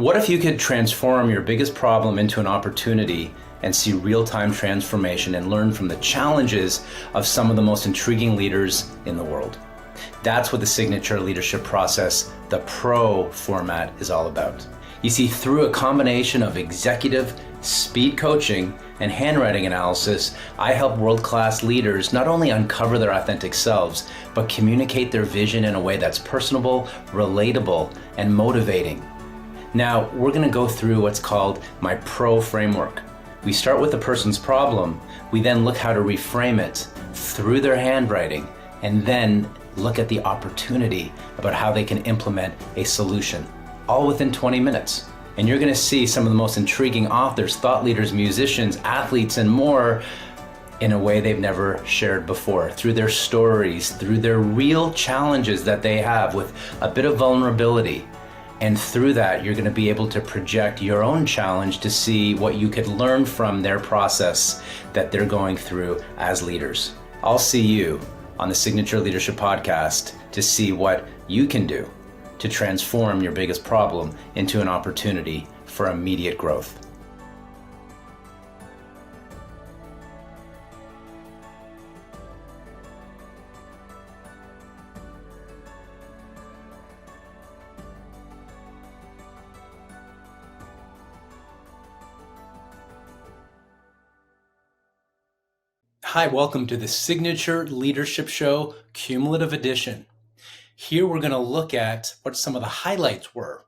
What if you could transform your biggest problem into an opportunity and see real-time transformation and learn from the challenges of some of the most intriguing leaders in the world? That's what the signature leadership process, the PRO format, is all about. You see, through a combination of executive, speed coaching, and handwriting analysis, I help world-class leaders not only uncover their authentic selves, but communicate their vision in a way that's personable, relatable, and motivating. Now, we're going to go through what's called my PRO framework. We start with the person's problem, we then look how to reframe it through their handwriting, and then look at the opportunity about how they can implement a solution, all within 20 minutes. And you're going to see some of the most intriguing authors, thought leaders, musicians, athletes, and more in a way they've never shared before, through their stories, through their real challenges that they have with a bit of vulnerability. And through that, you're going to be able to project your own challenge to see what you could learn from their process that they're going through as leaders. I'll see you on the Signature Leadership Podcast to see what you can do to transform your biggest problem into an opportunity for immediate growth. Hi, welcome to the Signature Leadership Show Cumulative Edition. Here we're going to look at what some of the highlights were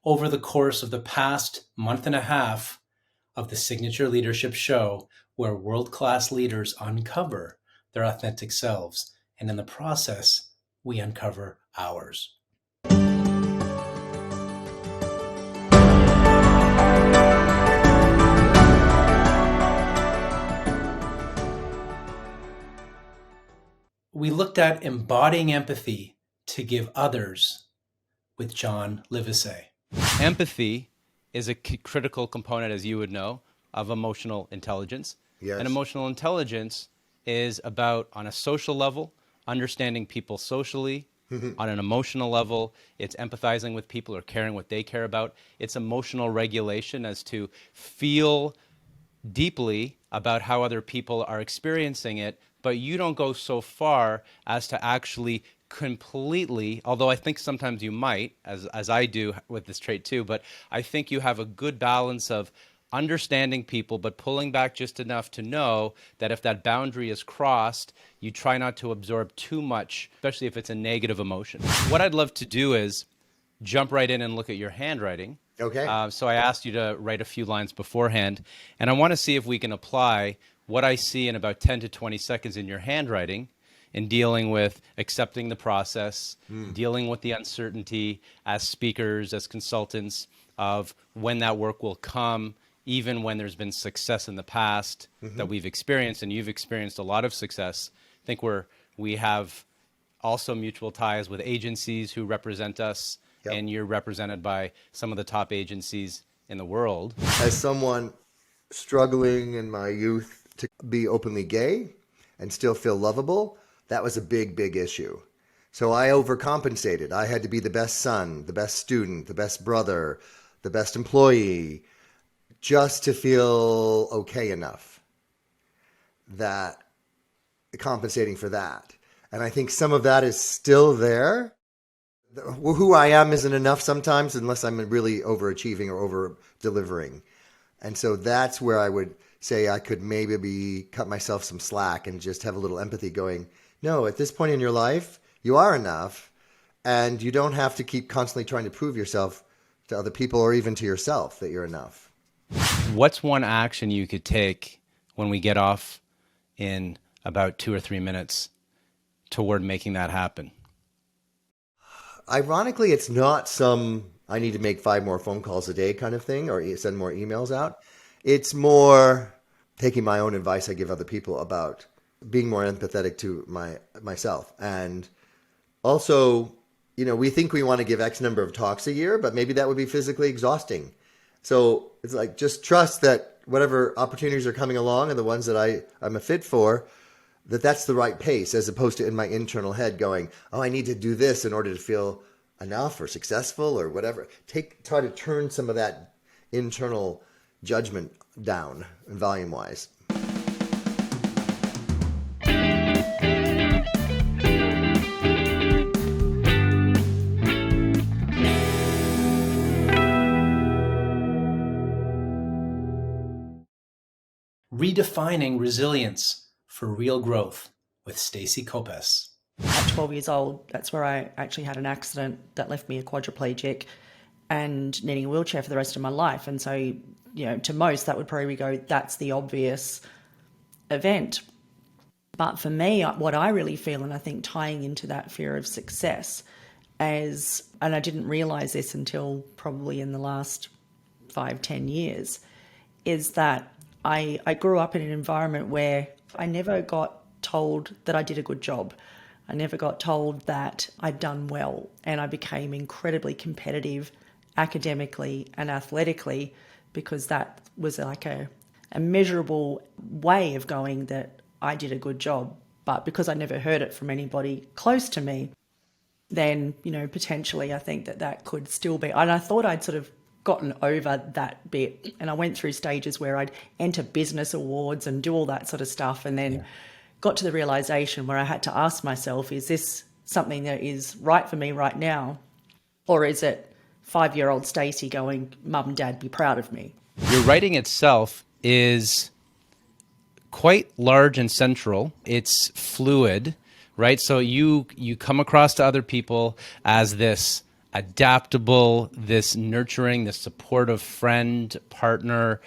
over the course of the past month and a half of the Signature Leadership Show, where world-class leaders uncover their authentic selves, and in the process, we uncover ours. We looked at embodying empathy to give others with John Livesay. Empathy is a critical component, as you would know, of emotional intelligence. Yes. And emotional intelligence is about, on a social level, understanding people socially. On an emotional level, it's empathizing with people or caring what they care about. It's emotional regulation as to feel deeply about how other people are experiencing it, but you don't go so far as to actually completely, although I think sometimes you might, as I do with this trait too, but I think you have a good balance of understanding people, but pulling back just enough to know that if that boundary is crossed, you try not to absorb too much, especially if it's a negative emotion. What I'd love to do is jump right in and look at your handwriting. Okay. So I asked you to write a few lines beforehand, and I want to see if we can apply what I see in about 10 to 20 seconds in your handwriting in dealing with accepting the process, dealing with the uncertainty as speakers, as consultants, of when that work will come, even when there's been success in the past that we've experienced, and you've experienced a lot of success. I think we have also mutual ties with agencies who represent us, and you're represented by some of the top agencies in the world. As someone struggling in my youth to be openly gay and still feel lovable, that was a big, big issue. So I overcompensated. I had to be the best son, the best student, the best brother, the best employee, just to feel okay enough, that compensating for that. And I think some of that is still there. Who I am isn't enough sometimes unless I'm really overachieving or over delivering. And so that's where I would say I could maybe cut myself some slack and just have a little empathy going, no, at this point in your life, you are enough, and you don't have to keep constantly trying to prove yourself to other people or even to yourself that you're enough. What's one action you could take when we get off in about 2 or 3 minutes toward making that happen? Ironically, it's not some I need to make 5 more phone calls a day kind of thing or send more emails out. It's more taking my own advice I give other people about being more empathetic to myself. And also, we think we want to give X number of talks a year, but maybe that would be physically exhausting. So it's like, just trust that whatever opportunities are coming along and the ones that I'm a fit for, that's the right pace, as opposed to in my internal head going, oh, I need to do this in order to feel enough or successful or whatever. Try to turn some of that internal judgment down volume wise. Redefining Resilience for Real Growth with Stacey Copas. At 12 years old, that's where I actually had an accident that left me a quadriplegic and needing a wheelchair for the rest of my life. And so, to most, that would probably go, that's the obvious event. But for me, what I really feel, and I think tying into that fear of success, and I didn't realize this until probably in the last 5-10 years, is that I grew up in an environment where I never got told that I did a good job. I never got told that I'd done well, and I became incredibly competitive academically and athletically because that was like a measurable way of going that I did a good job. But because I never heard it from anybody close to me, then, potentially I think that could still be. And I thought I'd sort of gotten over that bit, and I went through stages where I'd enter business awards and do all that sort of stuff, and then got to the realization where I had to ask myself, is this something that is right for me right now, or is it 5-year-old Stacey going, Mum, Dad, be proud of me? Your writing itself is quite large and central. It's fluid, right? So you come across to other people as this adaptable, this nurturing, this supportive friend, partner.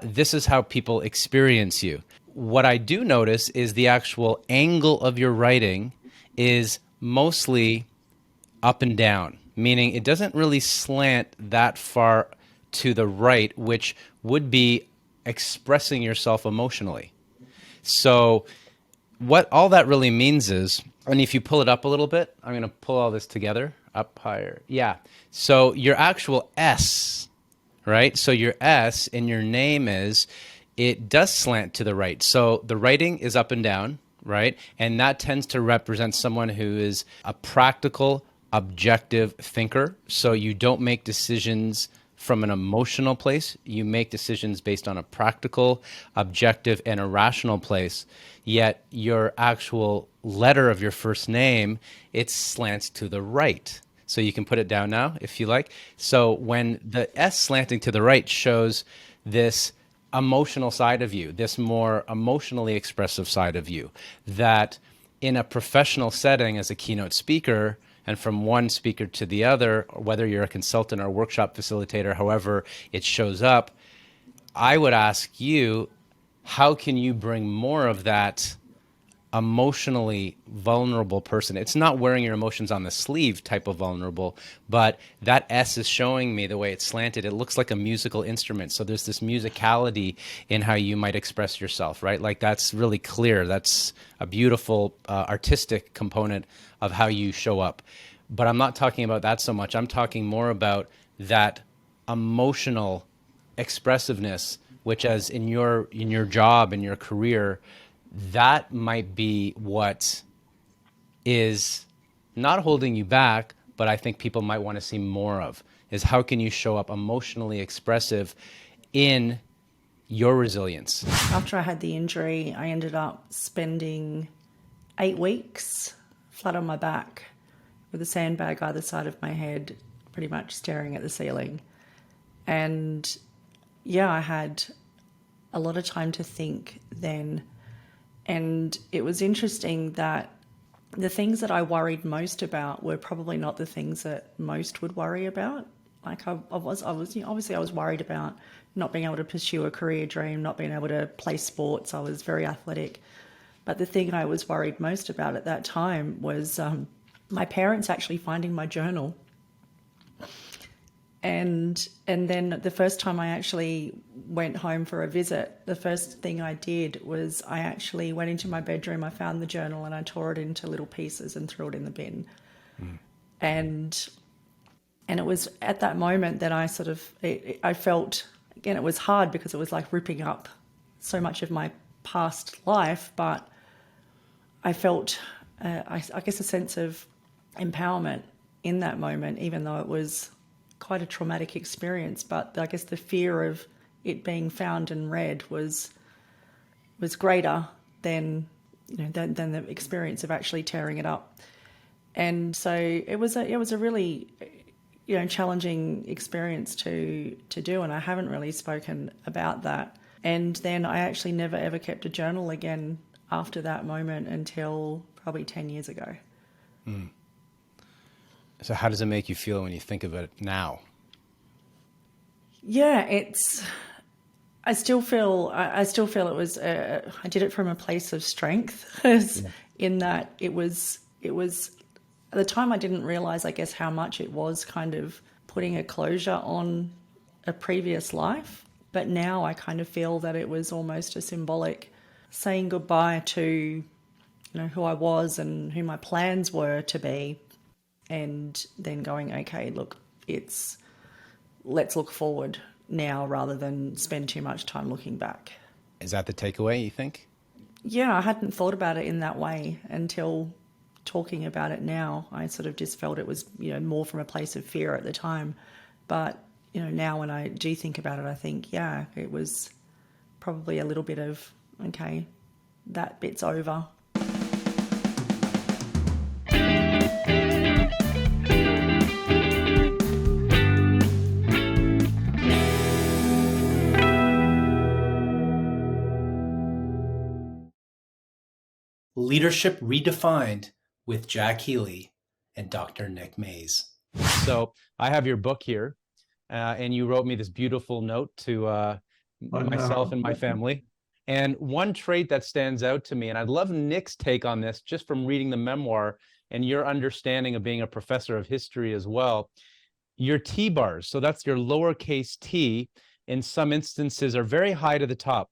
This is how people experience you. What I do notice is the actual angle of your writing is mostly up and down, meaning it doesn't really slant that far to the right, which would be expressing yourself emotionally. So what all that really means is, and if you pull it up a little bit, I'm going to pull all this together, up higher. Yeah. So your actual S, right? So your S in your name it does slant to the right. So the writing is up and down, right? And that tends to represent someone who is a practical, objective thinker. So you don't make decisions from an emotional place. You make decisions based on a practical, objective, and a rational place. Yet your actual letter of your first name, it slants to the right. So you can put it down now if you like. So when the S slanting to the right shows this emotional side of you, this more emotionally expressive side of you, that in a professional setting as a keynote speaker, and from one speaker to the other, whether you're a consultant or a workshop facilitator, however it shows up, I would ask you, how can you bring more of that emotionally vulnerable person? It's not wearing your emotions on the sleeve type of vulnerable, but that S is showing me the way it's slanted. It looks like a musical instrument. So there's this musicality in how you might express yourself, right? Like that's really clear. That's a beautiful artistic component of how you show up. But I'm not talking about that so much. I'm talking more about that emotional expressiveness, which as in your job, in your career, that might be what is not holding you back, but I think people might want to see more of, is how can you show up emotionally expressive in your resilience? After I had the injury, I ended up spending 8 weeks flat on my back with a sandbag either side of my head, pretty much staring at the ceiling. And yeah, I had a lot of time to think then. And it was interesting that the things that I worried most about were probably not the things that most would worry about. Like I was obviously I was worried about not being able to pursue a career dream, not being able to play sports. I was very athletic. But the thing I was worried most about at that time was my parents actually finding my journal. And then the first time I actually went home for a visit, the first thing I did was I actually went into my bedroom, I found the journal and I tore it into little pieces and threw it in the bin. And it was at that moment that I sort of, I felt, again, it was hard because it was like ripping up so much of my past life, but I felt, I guess, a sense of empowerment in that moment, even though it was quite a traumatic experience. But I guess the fear of it being found and read was greater than than the experience of actually tearing it up. And so it was a really challenging experience to do, and I haven't really spoken about that. And then I actually never ever kept a journal again after that moment until probably 10 years ago. So how does it make you feel when you think of it now? Yeah, I still feel it was. I did it from a place of strength, in that it was at the time I didn't realize, I guess, how much it was kind of putting a closure on a previous life. But now I kind of feel that it was almost a symbolic saying goodbye to, who I was and who my plans were to be, and then going, okay, look, let's look forward now rather than spend too much time looking back. Is that the takeaway, you think? Yeah, I hadn't thought about it in that way until talking about it now. I sort of just felt it was, more from a place of fear at the time. But, now when I do think about it, I think, yeah, it was probably a little bit of, okay, that bit's over. Leadership Redefined with Jack Healey and Dr. Nick Maes. So I have your book here, and you wrote me this beautiful note to myself and my family. And one trait that stands out to me, and I'd love Nick's take on this just from reading the memoir and your understanding of being a professor of history as well, your T-bars, so that's your lowercase t, in some instances are very high to the top.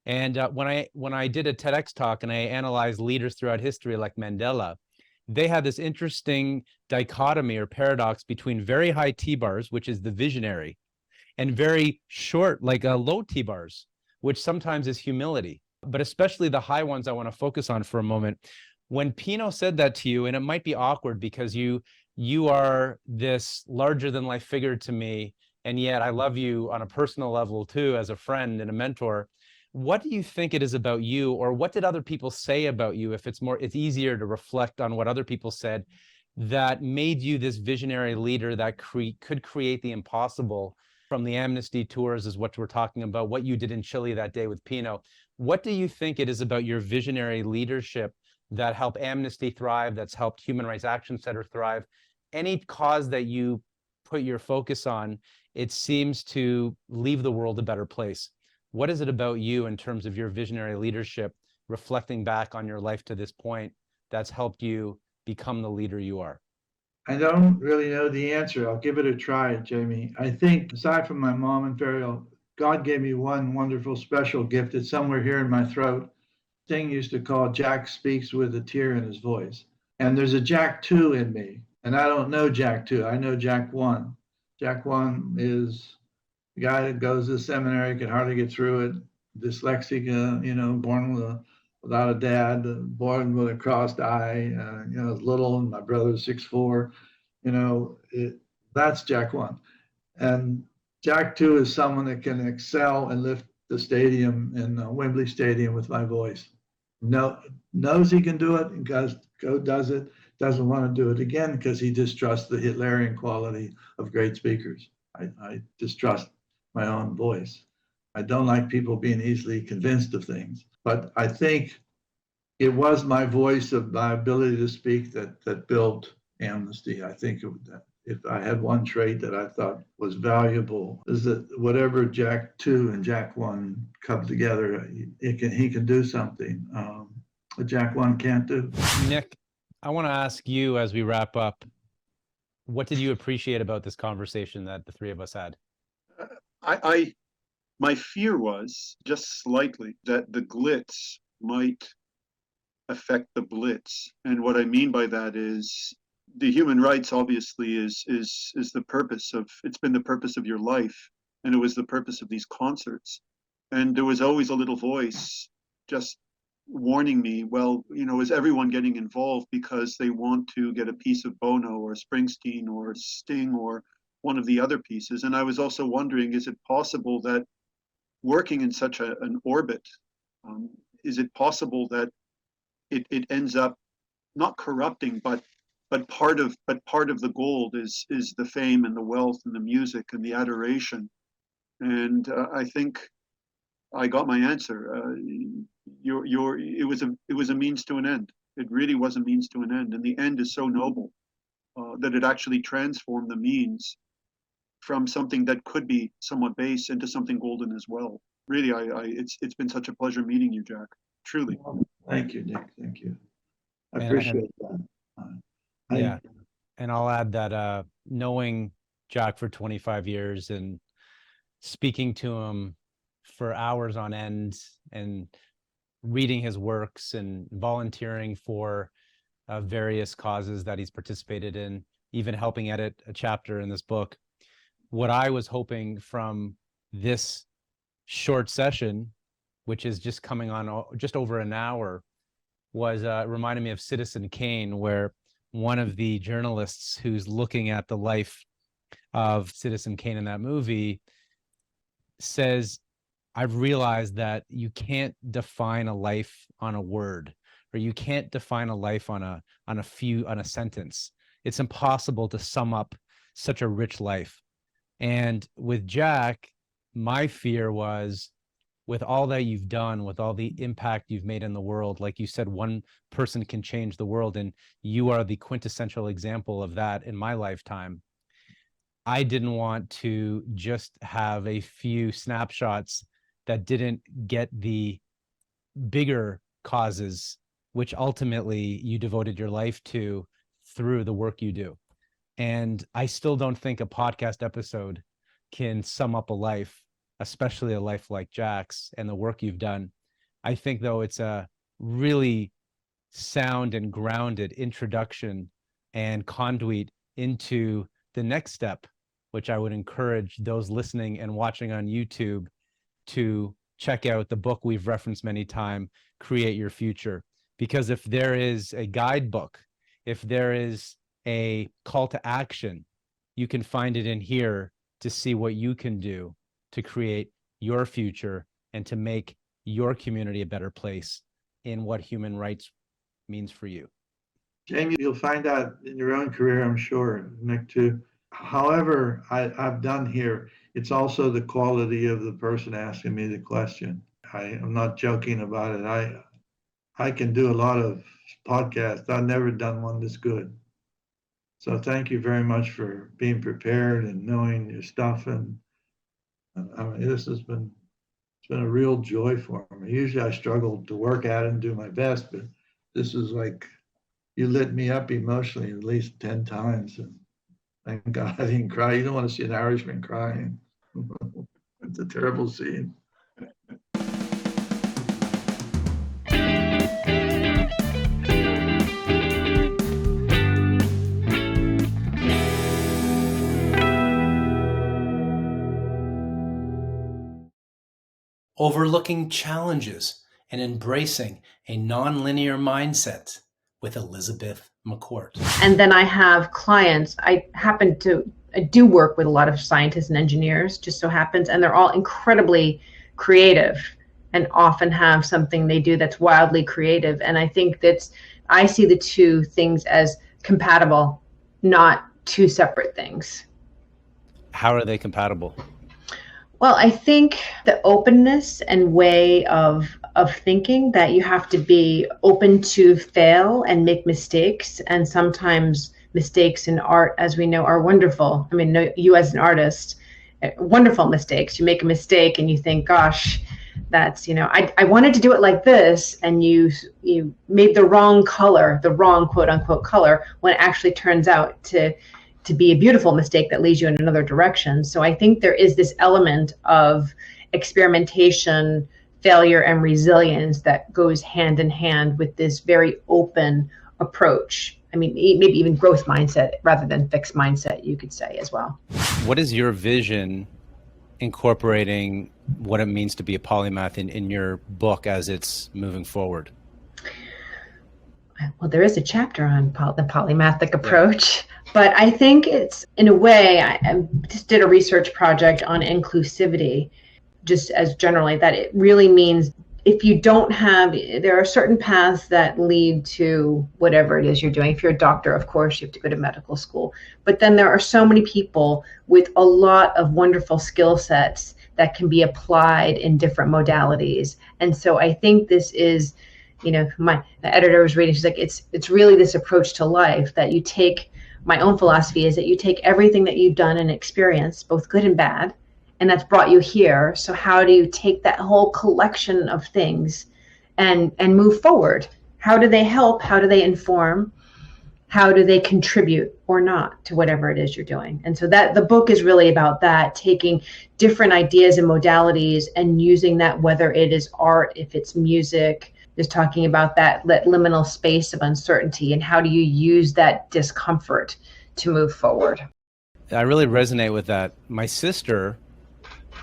And when I did a TEDx talk and I analyzed leaders throughout history like Mandela, they had this interesting dichotomy or paradox between very high T-bars, which is the visionary, and very short, like low T-bars, which sometimes is humility. But especially the high ones I want to focus on for a moment. When Pino said that to you, and it might be awkward because you are this larger than life figure to me, and yet I love you on a personal level too, as a friend and a mentor. What do you think it is about you, or what did other people say about you, if it's easier to reflect on what other people said, that made you this visionary leader that could create the impossible? From the Amnesty tours is what we're talking about, what you did in Chile that day with Pino. What do you think it is about your visionary leadership that helped Amnesty thrive, that's helped Human Rights Action Center thrive? Any cause that you put your focus on, it seems to leave the world a better place. What is it about you in terms of your visionary leadership, reflecting back on your life to this point, that's helped you become the leader you are? I don't really know the answer. I'll give it a try, Jamie. I think aside from my mom and Ferial, God gave me one wonderful special gift that's somewhere here in my throat. Sting used to call Jack speaks with a tear in his voice. And there's a Jack 2 in me. And I don't know Jack 2. I know Jack 1. Jack 1 is the guy that goes to seminary, can hardly get through it, dyslexic, born without a dad, born with a crossed eye, little, and my brother's 6'4", that's Jack 1. And Jack 2 is someone that can excel and lift the stadium in Wembley Stadium with my voice. Knows he can do it and does it, doesn't want to do it again because he distrusts the Hitlerian quality of great speakers. I distrust my own voice. I don't like people being easily convinced of things. But I think it was my voice, of my ability to speak, that built Amnesty. I think if I had one trait that I thought was valuable, is that whatever Jack 2 and Jack 1 come together, he can do something that Jack 1 can't do. Nick, I want to ask you as we wrap up, what did you appreciate about this conversation that the three of us had? My fear was just slightly that the glitz might affect the blitz. And what I mean by that is the human rights obviously is the purpose of, it's been the purpose of your life, and it was the purpose of these concerts. And there was always a little voice just warning me, well, is everyone getting involved because they want to get a piece of Bono or Springsteen or Sting or one of the other pieces? And I was also wondering, is it possible that working in such an orbit, is it possible that it ends up not corrupting, but part of the gold is the fame and the wealth and the music and the adoration? And I think I got my answer. It was a means to an end. It really was a means to an end, and the end is so noble that it actually transformed the means from something that could be somewhat base into something golden as well. Really, it's been such a pleasure meeting you, Jack. Truly. Thank you, Nick. Thank you. I And- appreciate that. Yeah. And I'll add that knowing Jack for 25 years and speaking to him for hours on end and reading his works and volunteering for various causes that he's participated in, even helping edit a chapter in this book. What I was hoping from this short session, which is just coming on just over an hour, was reminded me of Citizen Kane, where one of the journalists who's looking at the life of Citizen Kane in that movie says, I've realized that you can't define a life on a word, or you can't define a life on a sentence. It's impossible to sum up such a rich life. And with Jack, my fear was, with all that you've done, with all the impact you've made in the world, like you said, one person can change the world, and you are the quintessential example of that in my lifetime. I didn't want to just have a few snapshots that didn't get the bigger causes, which ultimately you devoted your life to through the work you do. And I still don't think a podcast episode can sum up a life, especially a life like Jack's and the work you've done. I think, though, it's a really sound and grounded introduction and conduit into the next step, which I would encourage those listening and watching on YouTube to check out the book we've referenced many times, Create Your Future. Because if there is a guidebook, if there is a call to action, you can find it in here to see what you can do to create your future and to make your community a better place in what human rights means for you. Jamie, you'll find out in your own career, I'm sure, Nick, too. However, I've done here, it's also the quality of the person asking me the question. I'm not joking about it. I can do a lot of podcasts. I've never done one this good. So thank you very much for being prepared and knowing your stuff. And I mean, it's been a real joy for me. Usually I struggle to work at it and do my best, but this is like, you lit me up emotionally at least 10 times. And thank God I didn't cry. You don't want to see an Irishman crying. It's a terrible scene. Overlooking challenges and embracing a nonlinear mindset with Elizabeth McCourt. And then I have clients. I do work with a lot of scientists and engineers, just so happens, and they're all incredibly creative and often have something they do that's wildly creative. And I think I see the two things as compatible, not two separate things. How are they compatible? Well, I think the openness and way of thinking, that you have to be open to fail and make mistakes. And sometimes mistakes in art, as we know, are wonderful. I mean, you as an artist, wonderful mistakes. You make a mistake and you think, gosh, that's, I wanted to do it like this. And you made the wrong color, the wrong quote unquote color, when it actually turns out to be a beautiful mistake that leads you in another direction. So I think there is this element of experimentation, failure, and resilience that goes hand in hand with this very open approach. I mean, maybe even growth mindset rather than fixed mindset, you could say as well. What is your vision incorporating what it means to be a polymath in your book as it's moving forward? Well, there is a chapter on the polymathic approach, but I think it's, in a way, I just did a research project on inclusivity, just as generally, that it really means if you don't have, there are certain paths that lead to whatever it is you're doing. If you're a doctor, of course, you have to go to medical school. But then there are so many people with a lot of wonderful skill sets that can be applied in different modalities. And so I think this is, the editor was reading, she's like, it's really this approach to life that you take. My own philosophy is that you take everything that you've done and experienced, both good and bad, and that's brought you here. So how do you take that whole collection of things and move forward? How do they help? How do they inform? How do they contribute or not to whatever it is you're doing? And so that the book is really about that, taking different ideas and modalities and using that, whether it is art, if it's music, just talking about that liminal space of uncertainty and how do you use that discomfort to move forward. I really resonate with that. My sister,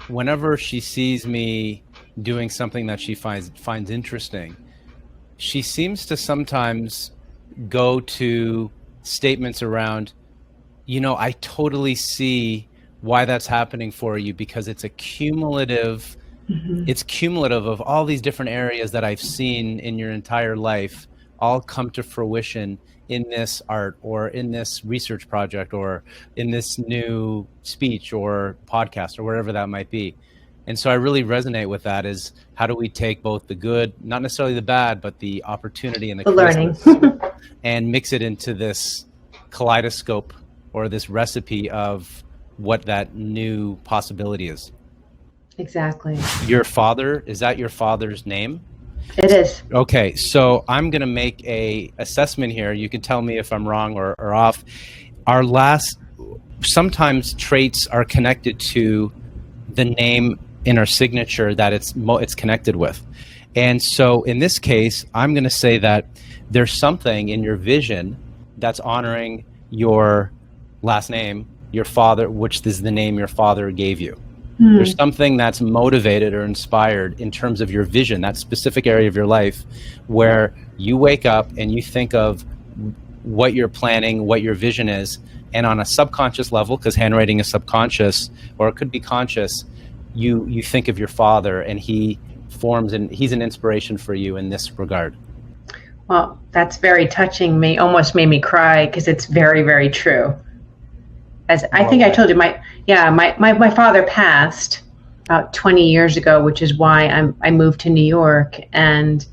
whenever she sees me doing something that she finds interesting, she seems to sometimes go to statements around, I totally see why that's happening for you, because it's a cumulative. It's cumulative of all these different areas that I've seen in your entire life all come to fruition in this art or in this research project or in this new speech or podcast or wherever that might be. And so I really resonate with that, is how do we take both the good, not necessarily the bad, but the opportunity and the learning and mix it into this kaleidoscope or this recipe of what that new possibility is. Exactly. Your father, is that your father's name? It is. Okay, so I'm going to make a assessment here. You can tell me if I'm wrong or off. Sometimes traits are connected to the name in our signature that it's connected with. And so in this case, I'm going to say that there's something in your vision that's honoring your last name, your father, which is the name your father gave you. There's something that's motivated or inspired in terms of your vision, that specific area of your life where you wake up and you think of what you're planning, what your vision is, and on a subconscious level, because handwriting is subconscious, or it could be conscious, you think of your father, and he forms, and he's an inspiration for you in this regard. Well, that's very touching. Me almost made me cry, because it's very, very true. As I think I told you, my father passed about 20 years ago, which is why I moved to New York, and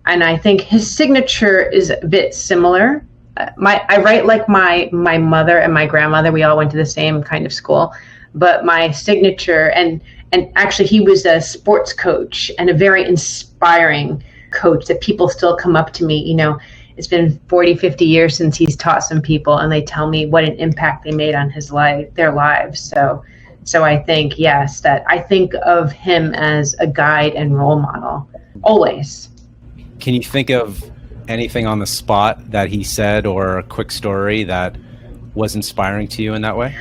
I think his signature is a bit similar. I write like my mother and my grandmother. We all went to the same kind of school, but my signature, and actually he was a sports coach and a very inspiring coach that people still come up to me. It's been 40, 50 years since he's taught some people, and they tell me what an impact they made on their lives. So I think, yes, that I think of him as a guide and role model, always. Can you think of anything on the spot that he said, or a quick story that was inspiring to you in that way?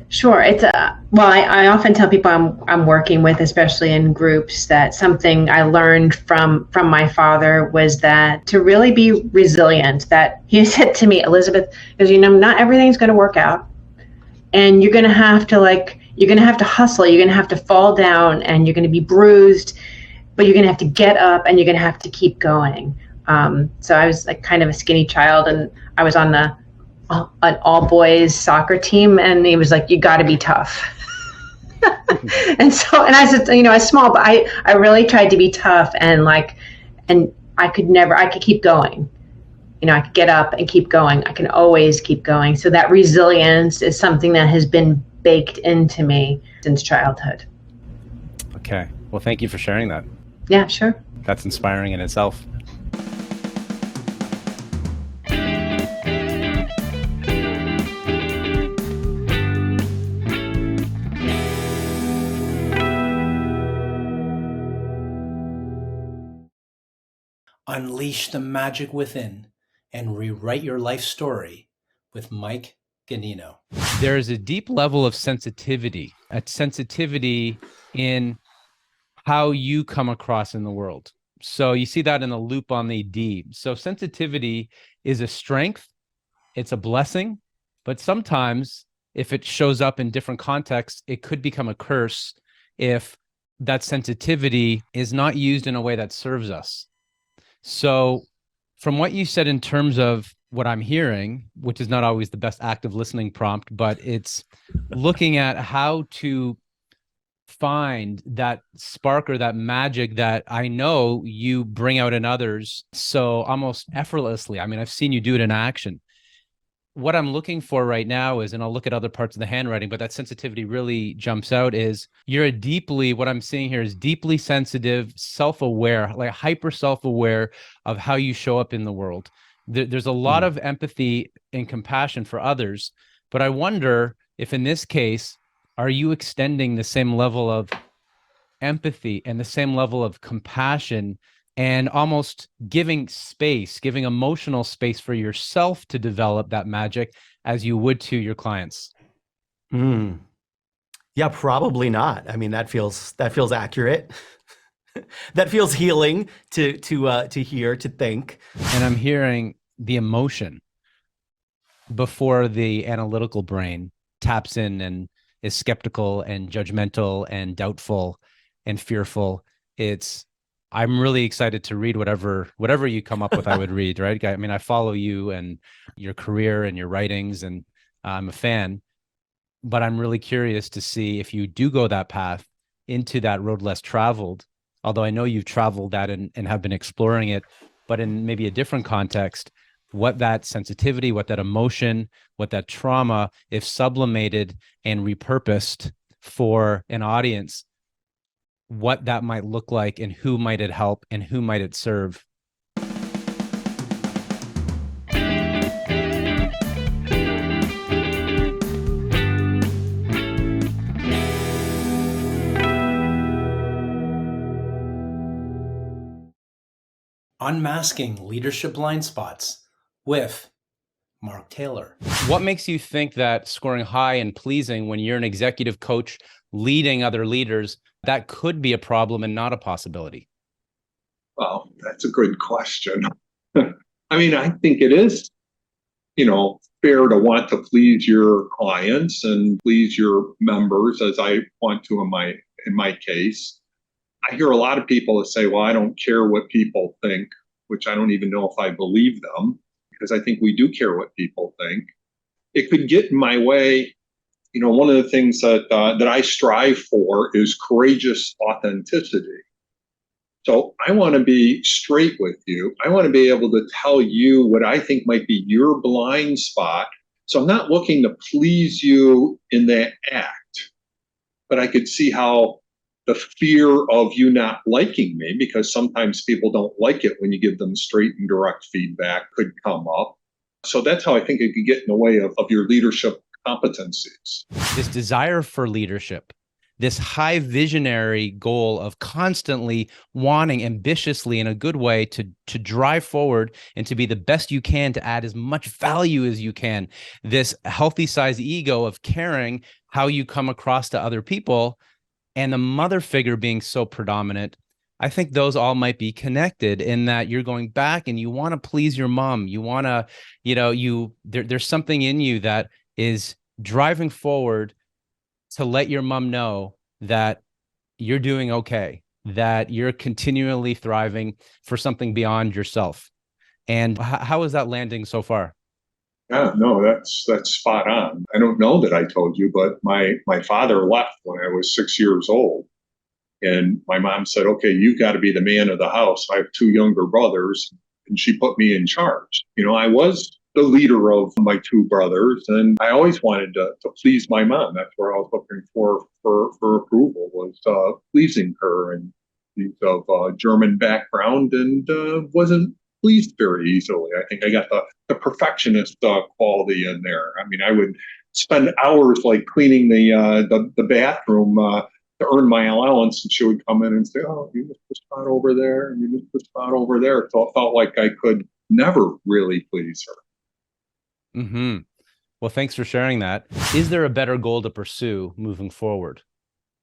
Sure. I often tell people I'm working with, especially in groups, that something I learned from my father was that to really be resilient, that he said to me, Elizabeth, because not everything's going to work out, and you're going to have to hustle, you're going to have to fall down, and you're going to be bruised, but you're going to have to get up, and you're going to have to keep going. So I was like kind of a skinny child, and I was on an all boys soccer team, and he was like, you got to be tough. and I said, I was small, but I really tried to be tough, and I could keep going. I could get up and keep going. I can always keep going. So that resilience is something that has been baked into me since childhood. Okay. Well, thank you for sharing that. Yeah, sure. That's inspiring in itself. Unleash the magic within and rewrite your life story with Mike Ganino. There is a deep level of sensitivity in how you come across in the world. So you see that in the loop on the D. So sensitivity is a strength, it's a blessing, but sometimes if it shows up in different contexts, it could become a curse if that sensitivity is not used in a way that serves us. So from what you said in terms of what I'm hearing, which is not always the best active listening prompt, but it's looking at how to find that spark or that magic that I know you bring out in others so almost effortlessly. I mean, I've seen you do it in action. What I'm looking for right now is, and I'll look at other parts of the handwriting, but that sensitivity really jumps out, is you're what I'm seeing here is deeply sensitive, self-aware, like hyper self-aware of how you show up in the world. There's a lot of empathy and compassion for others, but I wonder if in this case, are you extending the same level of empathy and the same level of compassion and almost giving emotional space for yourself to develop that magic as you would to your clients? Yeah, probably not. I mean, that feels accurate. That feels healing to hear, to think. And I'm hearing the emotion before the analytical brain taps in and is skeptical and judgmental and doubtful and fearful. I'm really excited to read whatever you come up with. I would read, right? I mean, I follow you and your career and your writings, and I'm a fan, but I'm really curious to see if you do go that path into that road less traveled, although I know you've traveled that and have been exploring it, but in maybe a different context, what that sensitivity, what that emotion, what that trauma, if sublimated and repurposed for an audience, what that might look like and who might it help and who might it serve. Unmasking Leadership Blind Spots with Mark Taylor. What makes you think that scoring high and pleasing when you're an executive coach leading other leaders, that could be a problem and not a possibility? Well, that's a good question. I mean, I think it is, fair to want to please your clients and please your members, as I want to in my case. I hear a lot of people that say, well, I don't care what people think, which I don't even know if I believe them, because I think we do care what people think. It could get in my way. One of the things that I strive for is courageous authenticity. So I want to be straight with you. I want to be able to tell you what I think might be your blind spot. So I'm not looking to please you in that act, but I could see how the fear of you not liking me, because sometimes people don't like it when you give them straight and direct feedback, could come up. So that's how I think it could get in the way of your leadership competencies. This desire for leadership, this high visionary goal of constantly wanting ambitiously in a good way to drive forward and to be the best you can, to add as much value as you can, this healthy size ego of caring how you come across to other people, and the mother figure being so predominant. I think those all might be connected in that you're going back and you want to please your mom. You want to, there's something in you that is driving forward to let your mom know that you're doing okay, that you're continually thriving for something beyond yourself. And how is that landing so far? Yeah, no, that's spot on. I don't know that I told you, but my father left when I was 6 years old. And my mom said, okay, you've got to be the man of the house. I have 2 younger brothers, and she put me in charge. I was the leader of my 2 brothers, and I always wanted to please my mom. That's where I was looking for approval, was pleasing her. And she's of German background and wasn't pleased very easily. I think I got the perfectionist quality in there. I mean, I would spend hours like cleaning the bathroom to earn my allowance, and she would come in and say, oh, you missed the spot over there, and you missed the spot over there. So it felt like I could never really please her. Mm-hmm. Well, thanks for sharing that. Is there a better goal to pursue moving forward?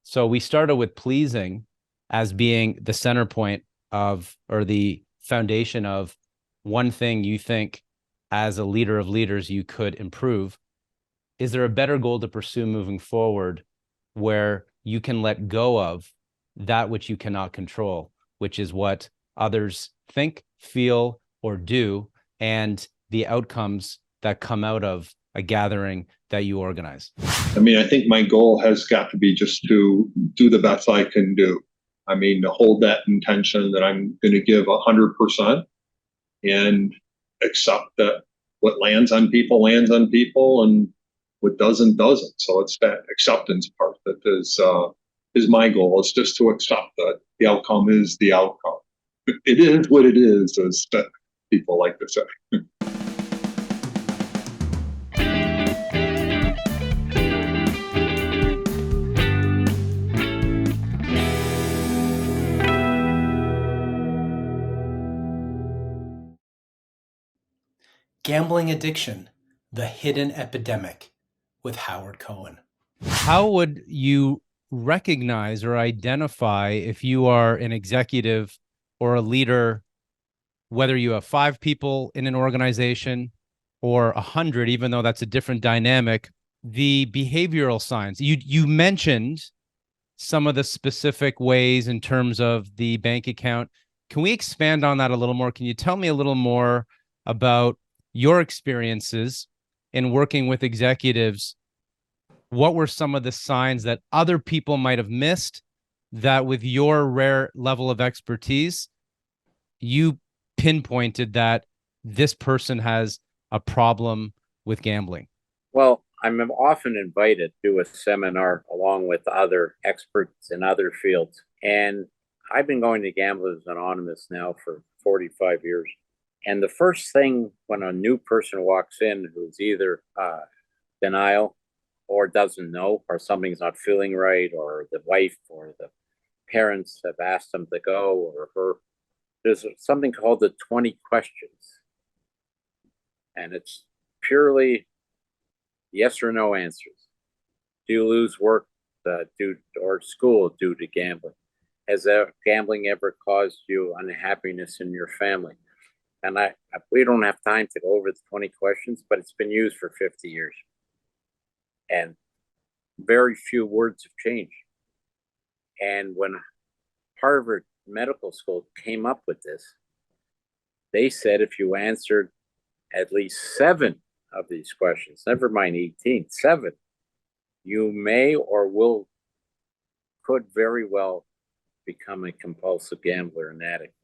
So we started with pleasing as being the center point of, or the foundation of, one thing you think as a leader of leaders you could improve, is there a better goal to pursue moving forward where you can let go of that which you cannot control, which is what others think, feel, or do, and the outcomes that come out of a gathering that you organize? I mean, I think my goal has got to be just to do the best I can do. I mean, to hold that intention that I'm going to give 100% and accept that what lands on people, and what doesn't. So it's that acceptance part that is my goal. It's just to accept that the outcome is the outcome. It is what it is, as people like to say. Gambling Addiction, the Hidden Epidemic, with Howard Cohen. How would you recognize or identify if you are an executive or a leader, whether you have 5 people in an organization or 100, even though that's a different dynamic, the behavioral signs? You mentioned some of the specific ways in terms of the bank account. Can we expand on that a little more? Can you tell me a little more about your experiences in working with executives? What were some of the signs that other people might have missed that, with your rare level of expertise, you pinpointed that this person has a problem with gambling? Well, I'm often invited to a seminar along with other experts in other fields. And I've been going to Gamblers Anonymous now for 45 years. And the first thing when a new person walks in who's either denial or doesn't know, or something's not feeling right, or the wife or the parents have asked them to go, or her, there's something called the 20 questions. And it's purely yes or no answers. Do you lose work or school due to gambling? Has gambling ever caused you unhappiness in your family? And we don't have time to go over the 20 questions, but it's been used for 50 years. And very few words have changed. And when Harvard Medical School came up with this, they said if you answered at least 7 of these questions, never mind 18, 7, you may or could very well become a compulsive gambler and addict.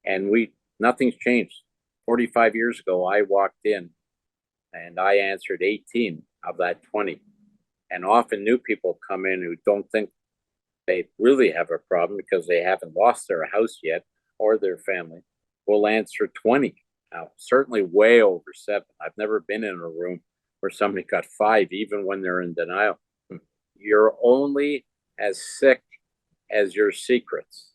And nothing's changed. 45 years ago, I walked in and I answered 18 of that 20. And often new people come in who don't think they really have a problem because they haven't lost their house yet or their family, will answer 20. Now, certainly way over 7. I've never been in a room where somebody got 5, even when they're in denial. You're only as sick as your secrets.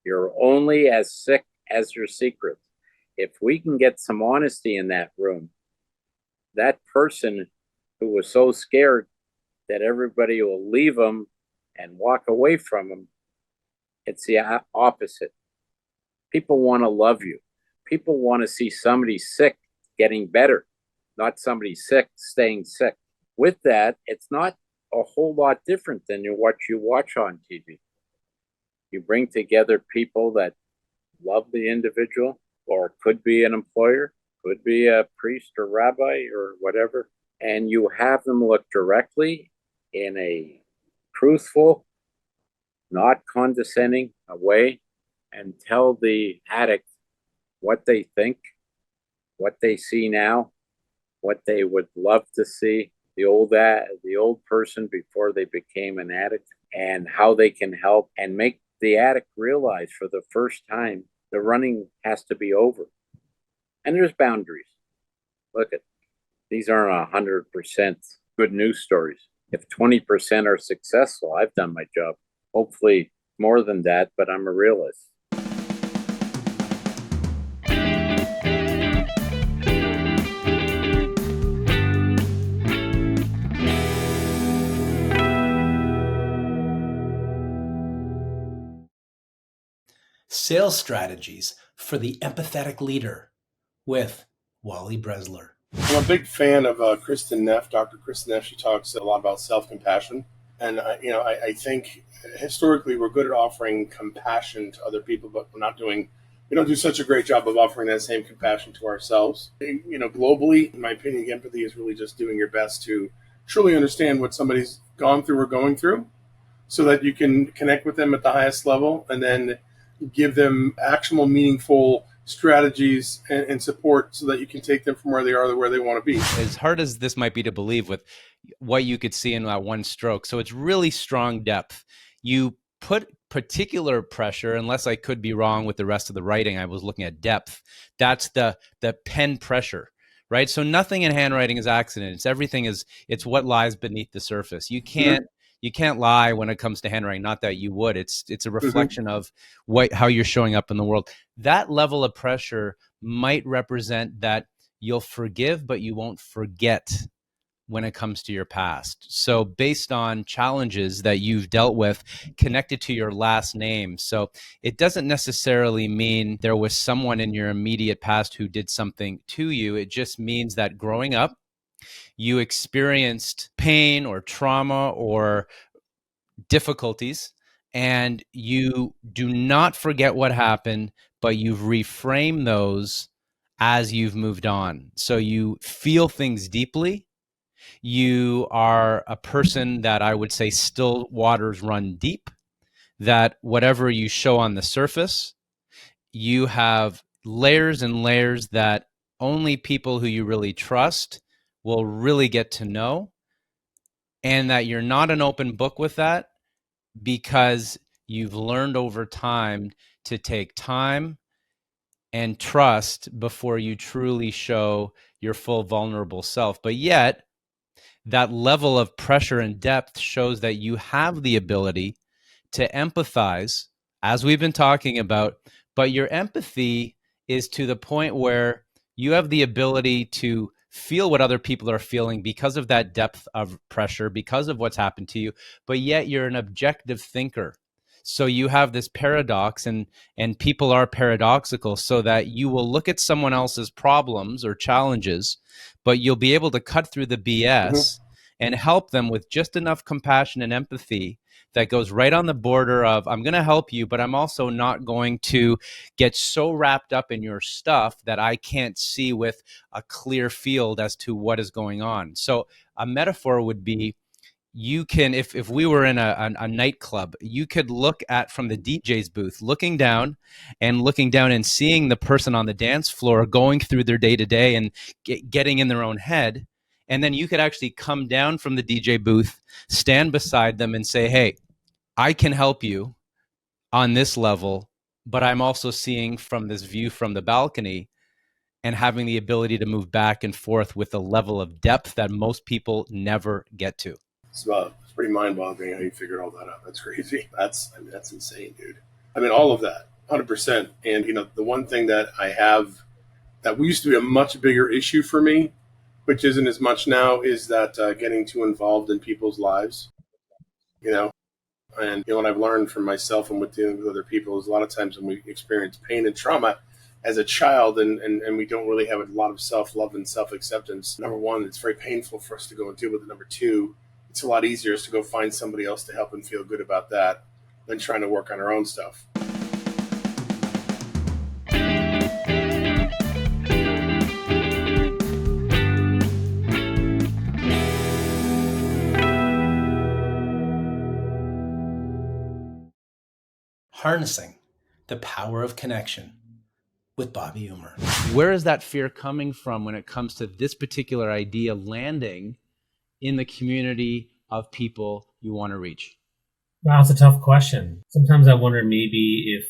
You're only as sick as your secrets. If we can get some honesty in that room, that person who was so scared that everybody will leave them and walk away from them, it's the opposite. People want to love you. People want to see somebody sick getting better, not somebody sick staying sick. With that, it's not a whole lot different than what you watch on TV. You bring together people that love the individual, or could be an employer, could be a priest or rabbi or whatever, and you have them look directly in a truthful, not condescending way, and tell the addict what they think, what they see now, what they would love to see, the old person before they became an addict, and how they can help and make the addict realize for the first time the running has to be over. And there's boundaries. Look, these aren't 100% good news stories. If 20% are successful, I've done my job. Hopefully more than that, but I'm a realist. Sales Strategies for the Empathetic Leader with Wally Bressler. I'm a big fan of Kristen Neff, Dr. Kristen Neff. She talks a lot about self-compassion. And, I think historically we're good at offering compassion to other people, but we don't do such a great job of offering that same compassion to ourselves. Globally, in my opinion, empathy is really just doing your best to truly understand what somebody's gone through or going through so that you can connect with them at the highest level and then give them actionable, meaningful strategies and support so that you can take them from where they are to where they want to be. As hard as this might be to believe with what you could see in that one stroke. So it's really strong depth. You put particular pressure, unless I could be wrong with the rest of the writing, I was looking at depth. That's the pen pressure, right? So nothing in handwriting is accident. It's what lies beneath the surface. You can't lie when it comes to handwriting. Not that you would. It's a reflection of how you're showing up in the world. That level of pressure might represent that you'll forgive, but you won't forget when it comes to your past. So based on challenges that you've dealt with connected to your last name. So it doesn't necessarily mean there was someone in your immediate past who did something to you. It just means that growing up, you experienced pain or trauma or difficulties, and you do not forget what happened, but you've reframed those as you've moved on. So you feel things deeply. You are a person that I would say still waters run deep, that whatever you show on the surface, you have layers and layers that only people who you really trust will really get to know, and that you're not an open book with that because you've learned over time to take time and trust before you truly show your full vulnerable self. But yet, that level of pressure and depth shows that you have the ability to empathize, as we've been talking about, but your empathy is to the point where you have the ability to feel what other people are feeling because of that depth of pressure, because of what's happened to you, but yet you're an objective thinker. So you have this paradox, and people are paradoxical, so that you will look at someone else's problems or challenges, but you'll be able to cut through the BS and help them with just enough compassion and empathy that goes right on the border of, I'm going to help you, but I'm also not going to get so wrapped up in your stuff that I can't see with a clear field as to what is going on. So a metaphor would be, you can, if we were in a nightclub, you could look at from the DJ's booth, looking down and seeing the person on the dance floor going through their day to day and getting in their own head. And then you could actually come down from the DJ booth, stand beside them and say, hey, I can help you on this level, but I'm also seeing from this view from the balcony, and having the ability to move back and forth with a level of depth that most people never get to. It's pretty mind-boggling how you figured all that out. That's crazy. That's insane, dude. I mean, all of that, 100%. And, the one thing that I have that used to be a much bigger issue for me, which isn't as much now, is that getting too involved in people's lives, And what I've learned from myself and with dealing with other people is a lot of times when we experience pain and trauma as a child and we don't really have a lot of self-love and self-acceptance, number one, it's very painful for us to go and deal with it. Number two, it's a lot easier to go find somebody else to help and feel good about that than trying to work on our own stuff. Harnessing the Power of Connection with Bobby Umar. Where is that fear coming from when it comes to this particular idea landing in the community of people you want to reach? Wow, it's a tough question. Sometimes I wonder maybe if,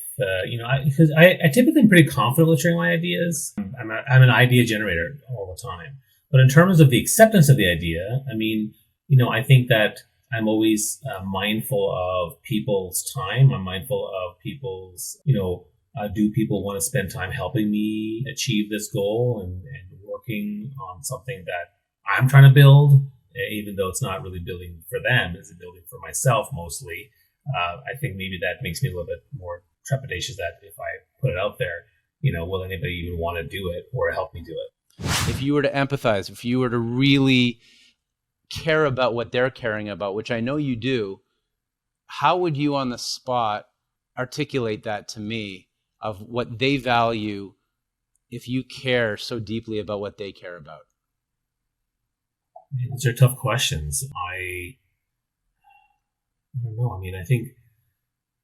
because I typically am pretty confident with sharing my ideas. I'm an idea generator all the time. But in terms of the acceptance of the idea, I think that I'm always mindful of people's time. I'm mindful of people's, do people want to spend time helping me achieve this goal and working on something that I'm trying to build, even though it's not really building for them, it's building for myself mostly. I think maybe that makes me a little bit more trepidatious that if I put it out there, will anybody even want to do it or help me do it? If you were to empathize, if you were to really care about what they're caring about, which I know you do, how would you on the spot articulate that to me of what they value if you care so deeply about what they care about? These are tough questions. I don't know. I think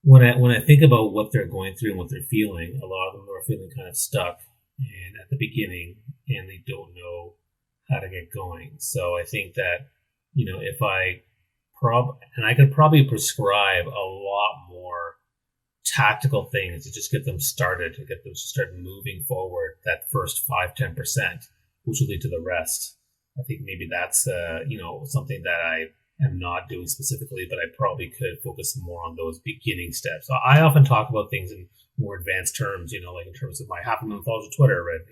when I think about what they're going through and what they're feeling, a lot of them are feeling kind of stuck and at the beginning, and they don't know how to get going. So I think that, if I could probably prescribe a lot more tactical things to just get them started, to get them to start moving forward that first 5-10%, which will lead to the rest. I think maybe that's, something that I am not doing specifically, but I probably could focus more on those beginning steps. I often talk about things in more advanced terms, like in terms of my 500,000 followers on Twitter, and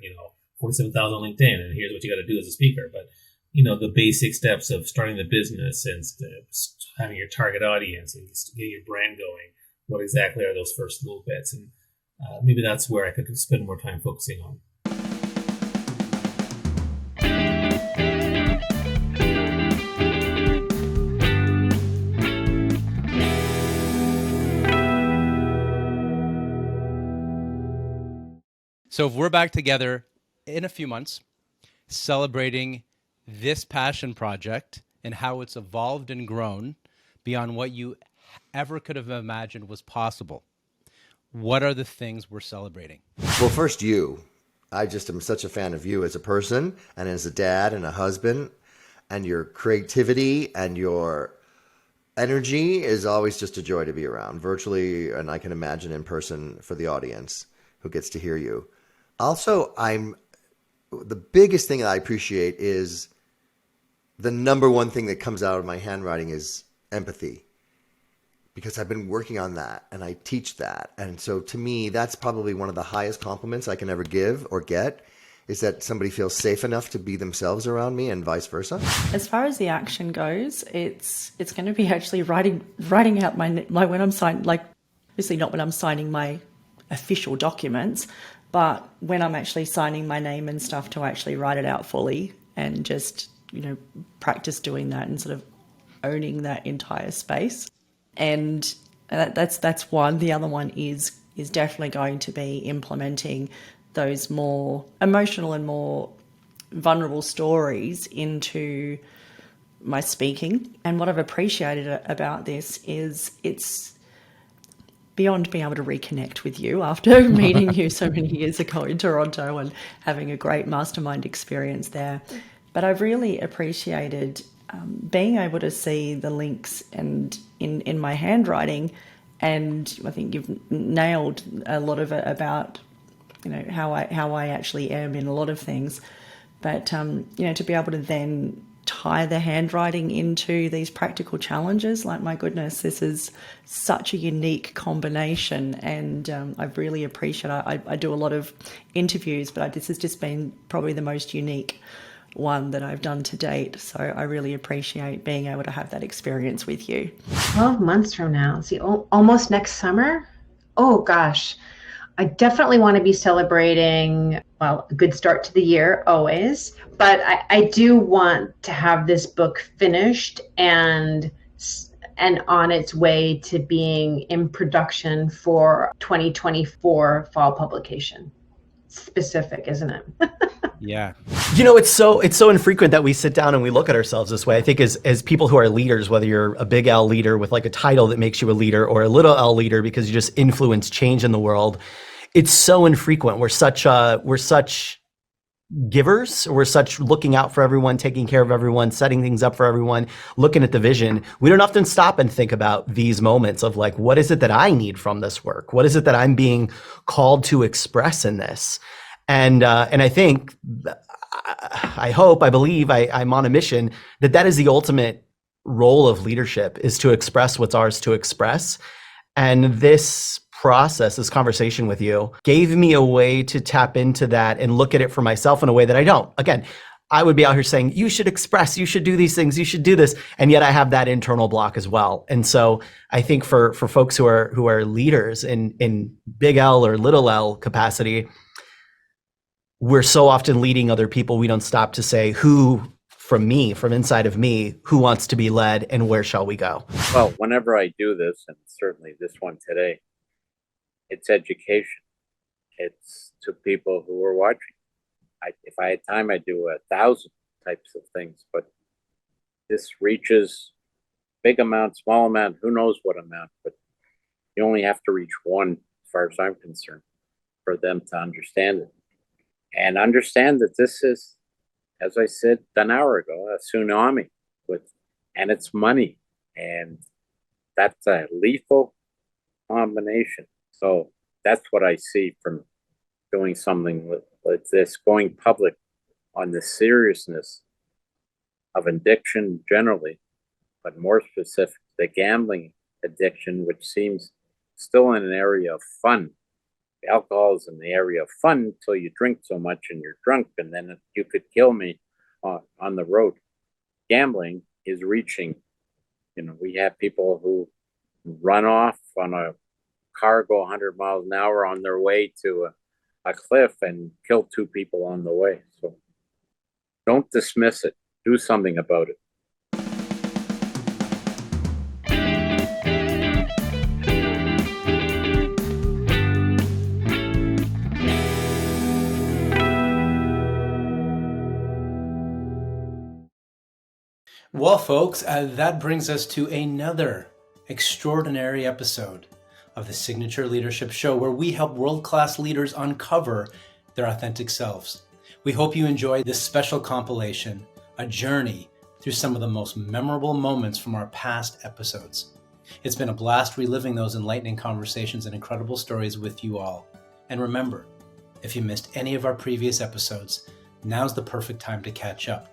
47,000 on LinkedIn, and here's what you got to do as a speaker. But the basic steps of starting the business and having your target audience and getting your brand going. What exactly are those first little bits? And maybe that's where I could spend more time focusing on. So if we're back together in a few months, celebrating this passion project and how it's evolved and grown beyond what you ever could have imagined was possible, what are the things we're celebrating? Well, first, you. I just am such a fan of you as a person and as a dad and a husband, and your creativity and your energy is always just a joy to be around, virtually, and I can imagine in person for the audience who gets to hear you. Also, the biggest thing I appreciate is the number one thing that comes out of my handwriting is empathy, because I've been working on that and I teach that. And so to me, that's probably one of the highest compliments I can ever give or get, is that somebody feels safe enough to be themselves around me and vice versa. As far as the action goes, it's going to be actually writing out when I'm signing, obviously not when I'm signing my official documents, but when I'm actually signing my name and stuff, to actually write it out fully and just, practice doing that and sort of owning that entire space. And that's one. The other one is definitely going to be implementing those more emotional and more vulnerable stories into my speaking. And what I've appreciated about this is it's beyond being able to reconnect with you after meeting you so many years ago in Toronto and having a great mastermind experience there. But I've really appreciated being able to see the links and in my handwriting, and I think you've nailed a lot of it about how I actually am in a lot of things. But to be able to then tie the handwriting into these practical challenges, my goodness, this is such a unique combination, and I've really appreciated it. I do a lot of interviews, but this has just been probably the most unique one that I've done to date. So I really appreciate being able to have that experience with you. 12 months from now, see, almost next summer. Oh gosh, I definitely want to be celebrating, well, a good start to the year always, but I do want to have this book finished and on its way to being in production for 2024 fall publication. Specific, isn't it? Yeah. It's so infrequent that we sit down and we look at ourselves this way. I think as people who are leaders, whether you're a big L leader with a title that makes you a leader, or a little L leader because you just influence change in the world, it's so infrequent. We're such givers. We're such looking out for everyone, taking care of everyone, setting things up for everyone, looking at the vision. We don't often stop and think about these moments of what is it that I need from this work? What is it that I'm being called to express in this? And I think, I hope, I believe, I'm on a mission that is the ultimate role of leadership, is to express what's ours to express. And this process, this conversation with you, gave me a way to tap into that and look at it for myself in a way that I don't. Again, I would be out here saying, you should express, you should do these things, you should do this. And yet I have that internal block as well. And so I think for folks who are leaders in big L or little L capacity, we're so often leading other people, we don't stop to say who from inside of me, who wants to be led and where shall we go? Well, whenever I do this, and certainly this one today, it's education. It's to people who are watching. If I had time, I'd do 1,000 types of things, but this reaches big amount, small amount, who knows what amount, but you only have to reach one, as far as I'm concerned, for them to understand it. And understand that this is, as I said an hour ago, a tsunami and it's money. And that's a lethal combination. So that's what I see from doing something like this, going public on the seriousness of addiction generally, but more specific, the gambling addiction, which seems still in an area of fun. Alcohol is in the area of fun until you drink so much and you're drunk, and then you could kill me on the road. Gambling is reaching, we have people who run off on a car, go 100 miles an hour on their way to a cliff and kill 2 people on the way. So don't dismiss it. Do something about it. Well, folks, that brings us to another extraordinary episode of the Signature Leadership Show, where we help world-class leaders uncover their authentic selves. We hope you enjoyed this special compilation, a journey through some of the most memorable moments from our past episodes. It's been a blast reliving those enlightening conversations and incredible stories with you all. And remember, if you missed any of our previous episodes, now's the perfect time to catch up.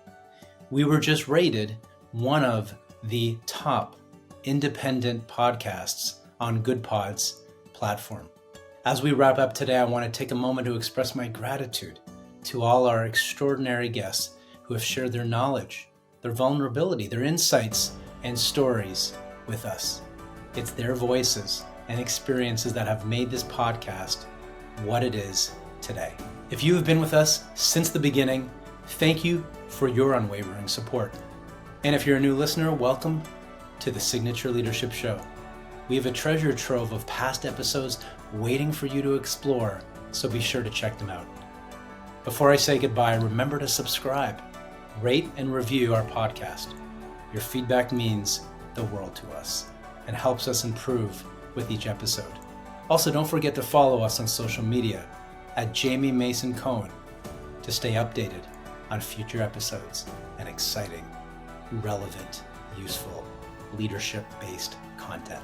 We were just rated one of the top independent podcasts on Good Pod's platform. As we wrap up today, I want to take a moment to express my gratitude to all our extraordinary guests who have shared their knowledge, their vulnerability, their insights, and stories with us. It's their voices and experiences that have made this podcast what it is today. If you have been with us since the beginning, thank you for your unwavering support. And if you're a new listener, welcome to the Signature Leadership Show. We have a treasure trove of past episodes waiting for you to explore, so be sure to check them out. Before I say goodbye, remember to subscribe, rate, and review our podcast. Your feedback means the world to us and helps us improve with each episode. Also, don't forget to follow us on social media at Jamie Mason Cohen to stay updated on future episodes and exciting, relevant, useful, leadership-based content.